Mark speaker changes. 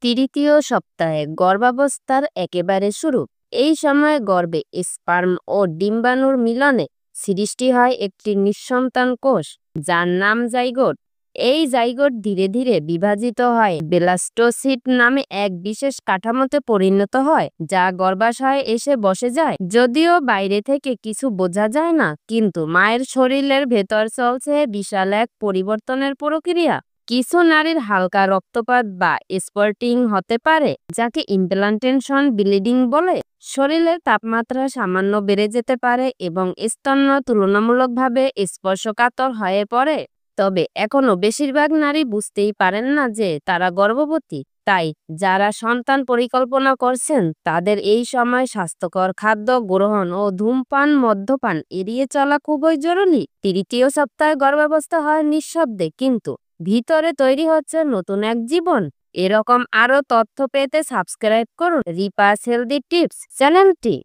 Speaker 1: তৃতীয় সপ্তাহে গর্ভাবস্থার একেবারে শুরু। এই সময়ে গর্ভে স্পার্ম ও ডিম্বাণুর মিলনে সৃষ্টি হয় একটি নিঃসন্তান কোষ, যার নাম জাইগোট। এই জাইগোট ধীরে ধীরে বিভাজিত হয় ব্লাস্টোসিস্ট নামে এক বিশেষ কাঠামোতে পরিণত হয়, যা গর্ভাশয়ে এসে বসে যায়। যদিও বাইরে থেকে কিছু বোঝা যায় না, কিন্তু মায়ের শরীরের ভেতর চলছে বিশাল এক পরিবর্তনের প্রক্রিয়া। কিছু নারীর হালকা রক্তপাত বা স্পটিং হতে পারে, যাকে ইমপ্লান্টেশন ব্লিডিং বলে। শরীরের তাপমাত্রা সামান্য বেড়ে যেতে পারে এবং স্তন তুলনামূলকভাবে স্পর্শকাতর হয়ে পড়ে। তবে এখনও বেশিরভাগ নারী বুঝতেই পারেন না যে তারা গর্ভবতী। তাই যারা সন্তান পরিকল্পনা করছেন তাদের এই সময় স্বাস্থ্যকর খাদ্য গ্রহণ ও ধূমপান মদ্যপান এড়িয়ে চলা খুবই জরুরি। তৃতীয় সপ্তাহে গর্ভাবস্থা হয় নিঃশব্দে, কিন্তু ভিতরে তৈরি হচ্ছে নতুন এক জীবন। এরকম আরও তথ্য পেতে সাবস্ক্রাইব করুন রিপাস হেলদি টিপস চ্যানেলটি।